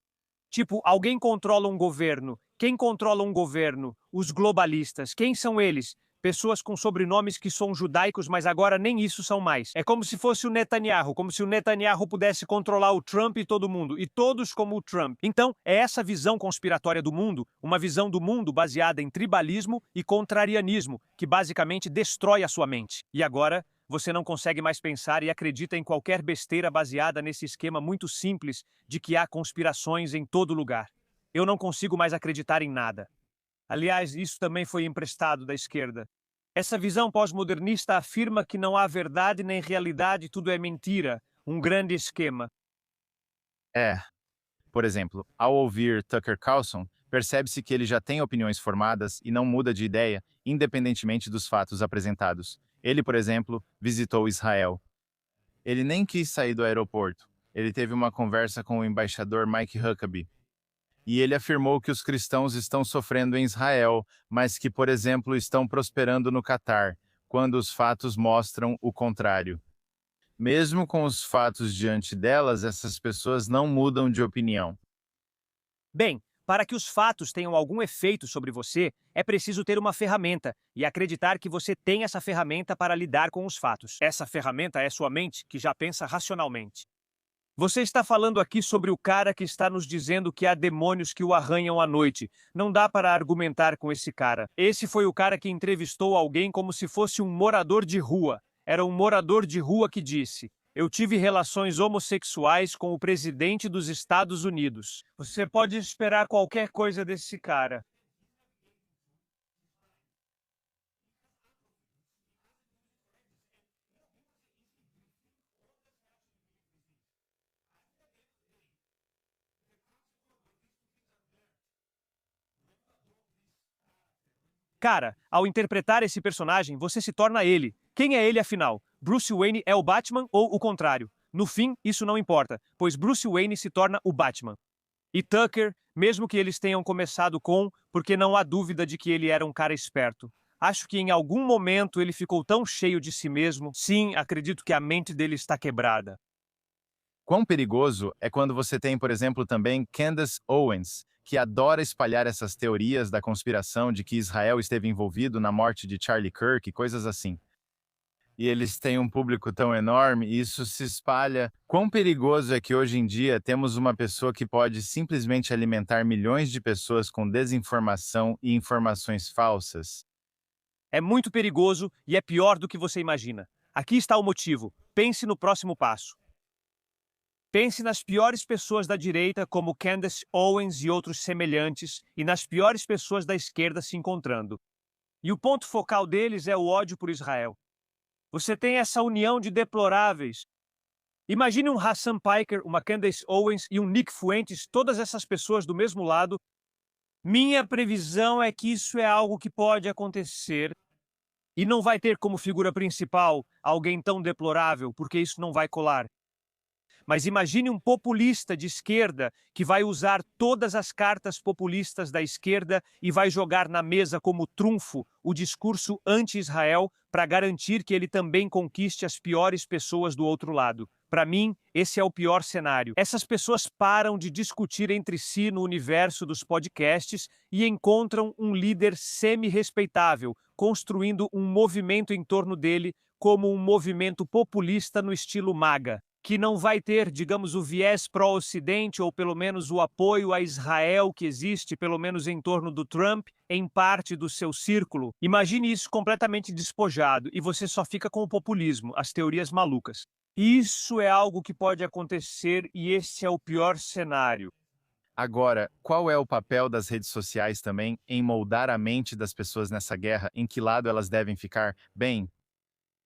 Tipo, alguém controla um governo. Quem controla um governo? Os globalistas. Quem são eles? Pessoas com sobrenomes que são judaicos, mas agora nem isso são mais. É como se fosse o Netanyahu, como se o Netanyahu pudesse controlar o Trump e todo mundo, e todos como o Trump. Então, é essa visão conspiratória do mundo, uma visão do mundo baseada em tribalismo e contrarianismo, que basicamente destrói a sua mente. E agora, você não consegue mais pensar e acredita em qualquer besteira baseada nesse esquema muito simples de que há conspirações em todo lugar. Eu não consigo mais acreditar em nada. Aliás, isso também foi emprestado da esquerda. Essa visão pós-modernista afirma que não há verdade nem realidade, tudo é mentira, um grande esquema. Por exemplo, ao ouvir Tucker Carlson, percebe-se que ele já tem opiniões formadas e não muda de ideia, independentemente dos fatos apresentados. Ele, por exemplo, visitou Israel. Ele nem quis sair do aeroporto. Ele teve uma conversa com o embaixador Mike Huckabee. E ele afirmou que os cristãos estão sofrendo em Israel, mas que, por exemplo, estão prosperando no Catar, quando os fatos mostram o contrário. Mesmo com os fatos diante delas, essas pessoas não mudam de opinião. Bem, para que os fatos tenham algum efeito sobre você, é preciso ter uma ferramenta e acreditar que você tem essa ferramenta para lidar com os fatos. Essa ferramenta é sua mente, que já pensa racionalmente. Você está falando aqui sobre o cara que está nos dizendo que há demônios que o arranham à noite. Não dá para argumentar com esse cara. Esse foi o cara que entrevistou alguém como se fosse um morador de rua. Era um morador de rua que disse: eu tive relações homossexuais com o presidente dos Estados Unidos. Você pode esperar qualquer coisa desse cara. Cara, ao interpretar esse personagem, você se torna ele. Quem é ele afinal? Bruce Wayne é o Batman ou o contrário? No fim, isso não importa, pois Bruce Wayne se torna o Batman. E Tucker, mesmo que eles tenham começado com, porque não há dúvida de que ele era um cara esperto. Acho que em algum momento ele ficou tão cheio de si mesmo. Sim, acredito que a mente dele está quebrada. Quão perigoso é quando você tem, por exemplo, também Candace Owens, que adora espalhar essas teorias da conspiração de que Israel esteve envolvido na morte de Charlie Kirk e coisas assim. E eles têm um público tão enorme e isso se espalha. Quão perigoso é que hoje em dia temos uma pessoa que pode simplesmente alimentar milhões de pessoas com desinformação e informações falsas? É muito perigoso e é pior do que você imagina. Aqui está o motivo. Pense no próximo passo. Pense nas piores pessoas da direita, como Candace Owens e outros semelhantes, e nas piores pessoas da esquerda se encontrando. E o ponto focal deles é o ódio por Israel. Você tem essa união de deploráveis. Imagine um Hassan Piker, uma Candace Owens e um Nick Fuentes, todas essas pessoas do mesmo lado. Minha previsão é que isso é algo que pode acontecer e não vai ter como figura principal alguém tão deplorável, porque isso não vai colar. Mas imagine um populista de esquerda que vai usar todas as cartas populistas da esquerda e vai jogar na mesa como trunfo o discurso anti-Israel para garantir que ele também conquiste as piores pessoas do outro lado. Para mim, esse é o pior cenário. Essas pessoas param de discutir entre si no universo dos podcasts e encontram um líder semi-respeitável, construindo um movimento em torno dele como um movimento populista no estilo MAGA, que não vai ter, digamos, o viés pró-Ocidente ou pelo menos o apoio a Israel que existe, pelo menos em torno do Trump, em parte do seu círculo. Imagine isso completamente despojado e você só fica com o populismo, as teorias malucas. Isso é algo que pode acontecer e esse é o pior cenário. Agora, qual é o papel das redes sociais também em moldar a mente das pessoas nessa guerra? Em que lado elas devem ficar? Bem,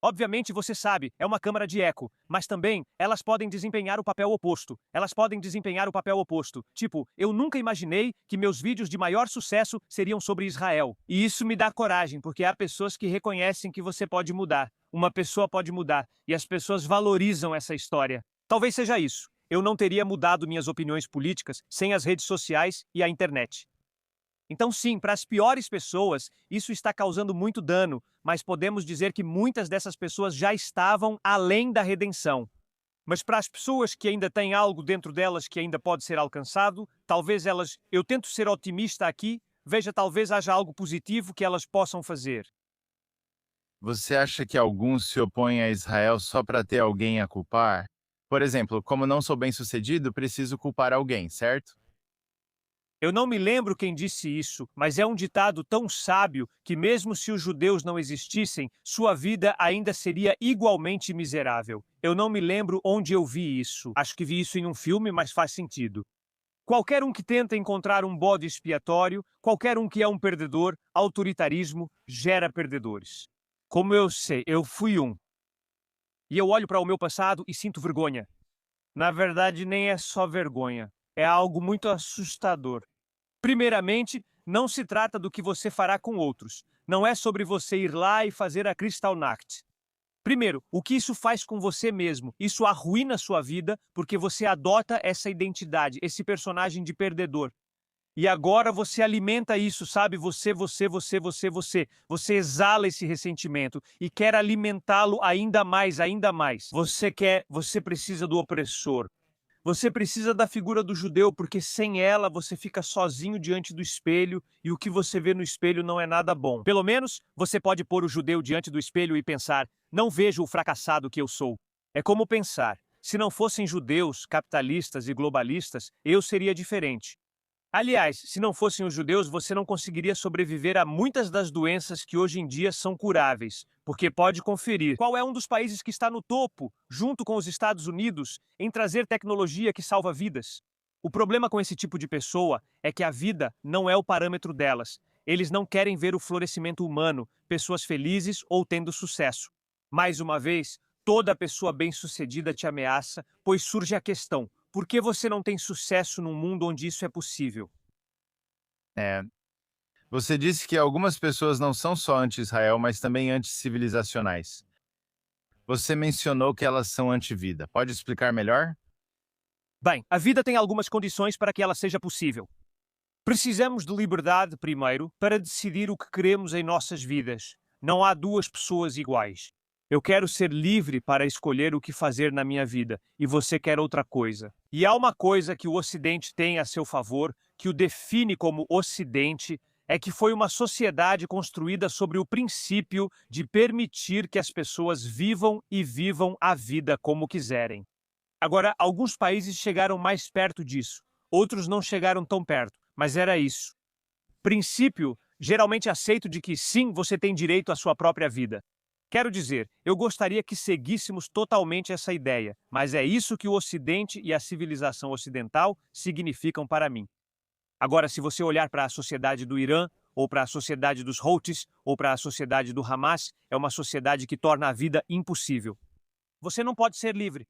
Obviamente, você sabe, é uma câmara de eco, mas também elas podem desempenhar o papel oposto. Elas podem desempenhar o papel oposto. Tipo, eu nunca imaginei que meus vídeos de maior sucesso seriam sobre Israel. E isso me dá coragem, porque há pessoas que reconhecem que você pode mudar. Uma pessoa pode mudar, e as pessoas valorizam essa história. Talvez seja isso. Eu não teria mudado minhas opiniões políticas sem as redes sociais e a internet. Então, sim, para as piores pessoas, isso está causando muito dano, mas podemos dizer que muitas dessas pessoas já estavam além da redenção. Mas para as pessoas que ainda têm algo dentro delas que ainda pode ser alcançado, talvez elas, eu tento ser otimista aqui, veja, talvez haja algo positivo que elas possam fazer. Você acha que alguns se opõem a Israel só para ter alguém a culpar? Por exemplo, como não sou bem-sucedido, preciso culpar alguém, certo? Eu não me lembro quem disse isso, mas é um ditado tão sábio que, mesmo se os judeus não existissem, sua vida ainda seria igualmente miserável. Eu não me lembro onde eu vi isso. Acho que vi isso em um filme, mas faz sentido. Qualquer um que tenta encontrar um bode expiatório, qualquer um que é um perdedor, autoritarismo gera perdedores. Como eu sei, eu fui um. E eu olho para o meu passado e sinto vergonha. Na verdade, nem é só vergonha. É algo muito assustador. Primeiramente, não se trata do que você fará com outros. Não é sobre você ir lá e fazer a Kristallnacht. Primeiro, o que isso faz com você mesmo? Isso arruína sua vida porque você adota essa identidade, esse personagem de perdedor. E agora você alimenta isso, sabe? Você exala esse ressentimento e quer alimentá-lo ainda mais, ainda mais. Você precisa do opressor. Você precisa da figura do judeu, porque sem ela você fica sozinho diante do espelho e o que você vê no espelho não é nada bom. Pelo menos você pode pôr o judeu diante do espelho e pensar: não vejo o fracassado que eu sou. É como pensar: se não fossem judeus, capitalistas e globalistas, eu seria diferente. Aliás, se não fossem os judeus, você não conseguiria sobreviver a muitas das doenças que hoje em dia são curáveis, porque pode conferir qual é um dos países que está no topo, junto com os Estados Unidos, em trazer tecnologia que salva vidas. O problema com esse tipo de pessoa é que a vida não é o parâmetro delas. Eles não querem ver o florescimento humano, pessoas felizes ou tendo sucesso. Mais uma vez, toda pessoa bem-sucedida te ameaça, pois surge a questão: por que você não tem sucesso num mundo onde isso é possível? É. Você disse que algumas pessoas não são só anti-Israel, mas também anti-civilizacionais. Você mencionou que elas são anti-vida. Pode explicar melhor? Bem, a vida tem algumas condições para que ela seja possível. Precisamos de liberdade, primeiro, para decidir o que queremos em nossas vidas. Não há duas pessoas iguais. Eu quero ser livre para escolher o que fazer na minha vida, e você quer outra coisa. E há uma coisa que o Ocidente tem a seu favor, que o define como Ocidente, é que foi uma sociedade construída sobre o princípio de permitir que as pessoas vivam e vivam a vida como quiserem. Agora, alguns países chegaram mais perto disso, outros não chegaram tão perto, mas era isso. Princípio geralmente aceito de que sim, você tem direito à sua própria vida. Quero dizer, eu gostaria que seguíssemos totalmente essa ideia, mas é isso que o Ocidente e a civilização ocidental significam para mim. Agora, se você olhar para a sociedade do Irã, ou para a sociedade dos Houthis, ou para a sociedade do Hamas, é uma sociedade que torna a vida impossível. Você não pode ser livre.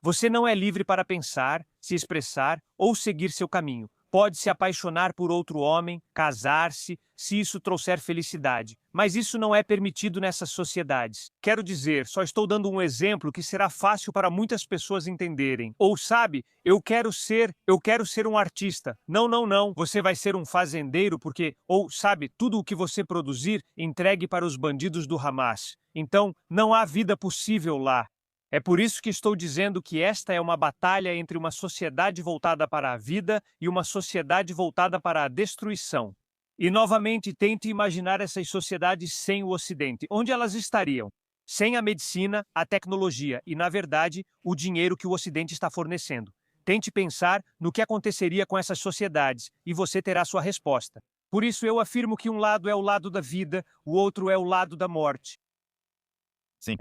Você não é livre para pensar, se expressar ou seguir seu caminho. Pode se apaixonar por outro homem, casar-se, se isso trouxer felicidade. Mas isso não é permitido nessas sociedades. Quero dizer, só estou dando um exemplo que será fácil para muitas pessoas entenderem. Ou sabe, eu quero ser um artista. Não, não, não. Você vai ser um fazendeiro porque, ou sabe, tudo o que você produzir, entregue para os bandidos do Hamas. Então, não há vida possível lá. É por isso que estou dizendo que esta é uma batalha entre uma sociedade voltada para a vida e uma sociedade voltada para a destruição. E novamente tente imaginar essas sociedades sem o Ocidente. Onde elas estariam? Sem a medicina, a tecnologia e, na verdade, o dinheiro que o Ocidente está fornecendo. Tente pensar no que aconteceria com essas sociedades e você terá sua resposta. Por isso eu afirmo que um lado é o lado da vida, o outro é o lado da morte. Sim.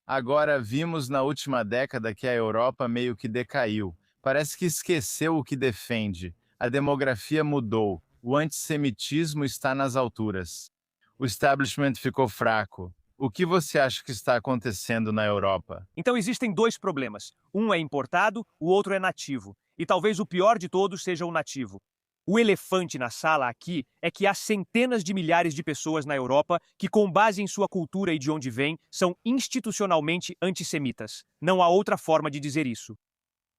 Agora vimos na última década que a Europa meio que decaiu. Parece que esqueceu o que defende. A demografia mudou. O antissemitismo está nas alturas. O establishment ficou fraco. O que você acha que está acontecendo na Europa? Então existem dois problemas. Um é importado, o outro é nativo. E talvez o pior de todos seja o nativo. O elefante na sala aqui é que há centenas de milhares de pessoas na Europa que, com base em sua cultura e de onde vêm, são institucionalmente antissemitas. Não há outra forma de dizer isso.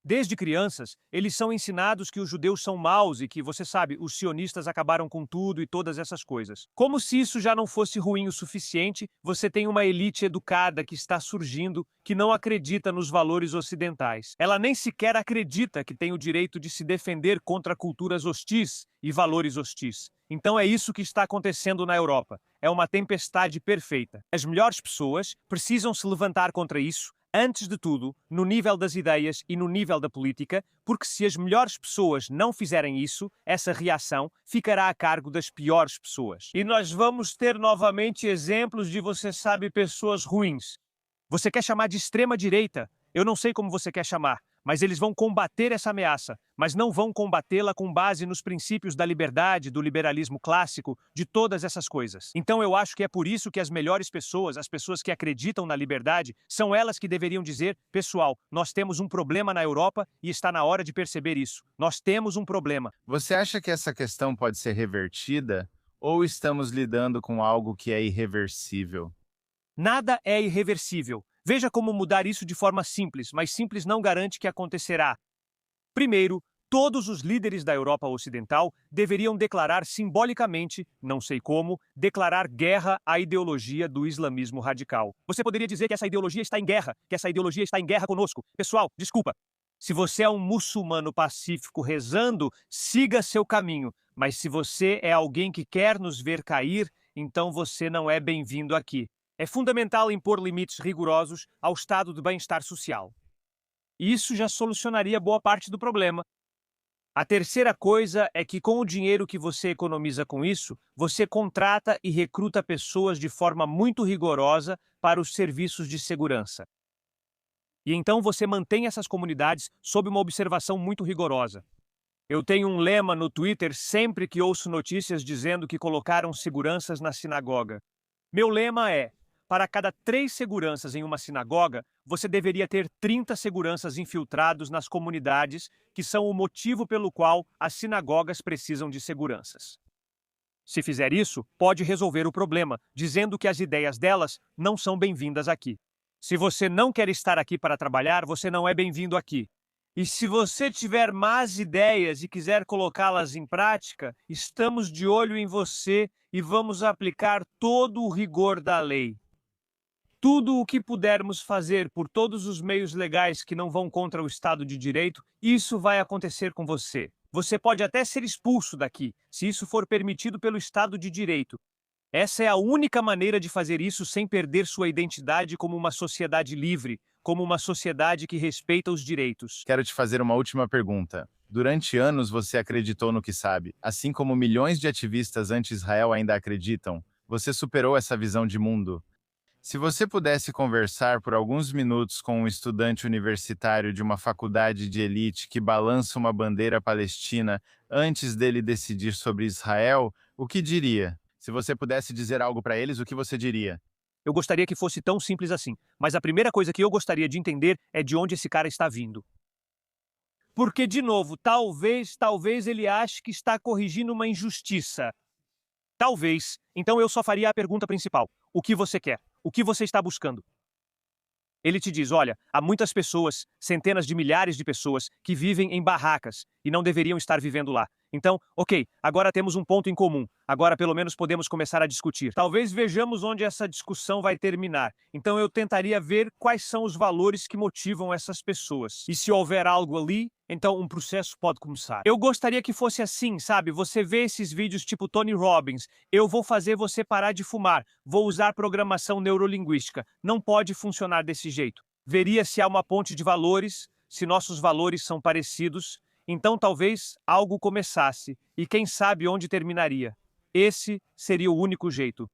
Desde crianças, eles são ensinados que os judeus são maus e que, você sabe, os sionistas acabaram com tudo e todas essas coisas. Como se isso já não fosse ruim o suficiente, você tem uma elite educada que está surgindo, que não acredita nos valores ocidentais. Ela nem sequer acredita que tem o direito de se defender contra culturas hostis e valores hostis. Então é isso que está acontecendo na Europa. É uma tempestade perfeita. As melhores pessoas precisam se levantar contra isso, antes de tudo, no nível das ideias e no nível da política, porque se as melhores pessoas não fizerem isso, essa reação ficará a cargo das piores pessoas. E nós vamos ter novamente exemplos de, você sabe, pessoas ruins. Você quer chamar de extrema-direita? Eu não sei como você quer chamar, mas eles vão combater essa ameaça, mas não vão combatê-la com base nos princípios da liberdade, do liberalismo clássico, de todas essas coisas. Então eu acho que é por isso que as melhores pessoas, as pessoas que acreditam na liberdade, são elas que deveriam dizer: pessoal, nós temos um problema na Europa e está na hora de perceber isso. Nós temos um problema. Você acha que essa questão pode ser revertida? Ou estamos lidando com algo que é irreversível? Nada é irreversível. Veja como mudar isso de forma simples, mas simples não garante que acontecerá. Primeiro, todos os líderes da Europa Ocidental deveriam declarar simbolicamente, não sei como, declarar guerra à ideologia do islamismo radical. Você poderia dizer que essa ideologia está em guerra, que essa ideologia está em guerra conosco. Pessoal, desculpa. Se você é um muçulmano pacífico rezando, siga seu caminho. Mas se você é alguém que quer nos ver cair, então você não é bem-vindo aqui. É fundamental impor limites rigorosos ao estado de bem-estar social. Isso já solucionaria boa parte do problema. A terceira coisa é que, com o dinheiro que você economiza com isso, você contrata e recruta pessoas de forma muito rigorosa para os serviços de segurança. E então você mantém essas comunidades sob uma observação muito rigorosa. Eu tenho um lema no Twitter sempre que ouço notícias dizendo que colocaram seguranças na sinagoga. Meu lema é: para cada 3 seguranças em uma sinagoga, você deveria ter 30 seguranças infiltrados nas comunidades, que são o motivo pelo qual as sinagogas precisam de seguranças. Se fizer isso, pode resolver o problema, dizendo que as ideias delas não são bem-vindas aqui. Se você não quer estar aqui para trabalhar, você não é bem-vindo aqui. E se você tiver más ideias e quiser colocá-las em prática, estamos de olho em você e vamos aplicar todo o rigor da lei. Tudo o que pudermos fazer por todos os meios legais que não vão contra o Estado de Direito, isso vai acontecer com você. Você pode até ser expulso daqui, se isso for permitido pelo Estado de Direito. Essa é a única maneira de fazer isso sem perder sua identidade como uma sociedade livre, como uma sociedade que respeita os direitos. Quero te fazer uma última pergunta. Durante anos você acreditou no que sabe, assim como milhões de ativistas anti-Israel ainda acreditam. Você superou essa visão de mundo. Se você pudesse conversar por alguns minutos com um estudante universitário de uma faculdade de elite que balança uma bandeira palestina antes dele decidir sobre Israel, o que diria? Se você pudesse dizer algo para eles, o que você diria? Eu gostaria que fosse tão simples assim, mas a primeira coisa que eu gostaria de entender é de onde esse cara está vindo. Porque, de novo, talvez ele ache que está corrigindo uma injustiça. Talvez. Então eu só faria a pergunta principal. O que você quer? O que você está buscando? Ele te diz: olha, há muitas pessoas, centenas de milhares de pessoas, que vivem em barracas e não deveriam estar vivendo lá. Então, ok, agora temos um ponto em comum. Agora pelo menos podemos começar a discutir. Talvez vejamos onde essa discussão vai terminar. Então eu tentaria ver quais são os valores que motivam essas pessoas. E se houver algo ali, então um processo pode começar. Eu gostaria que fosse assim, sabe? Você vê esses vídeos tipo Tony Robbins. Eu vou fazer você parar de fumar. Vou usar programação neurolinguística. Não pode funcionar desse jeito. Veria se há uma ponte de valores, se nossos valores são parecidos. Então talvez algo começasse, e quem sabe onde terminaria. Esse seria o único jeito.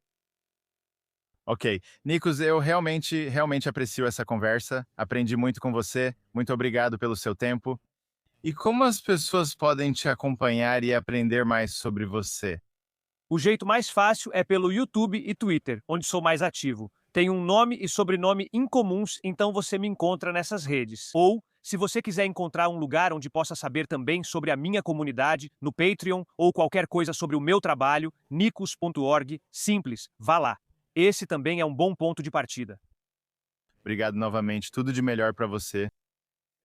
Ok. Nikos, eu realmente aprecio essa conversa. Aprendi muito com você. Muito obrigado pelo seu tempo. E como as pessoas podem te acompanhar e aprender mais sobre você? O jeito mais fácil é pelo YouTube e Twitter, onde sou mais ativo. Tenho um nome e sobrenome incomuns, então você me encontra nessas redes. Ou, se você quiser encontrar um lugar onde possa saber também sobre a minha comunidade, no Patreon, ou qualquer coisa sobre o meu trabalho, nikos.org, simples, vá lá. Esse também é um bom ponto de partida. Obrigado novamente. Tudo de melhor para você.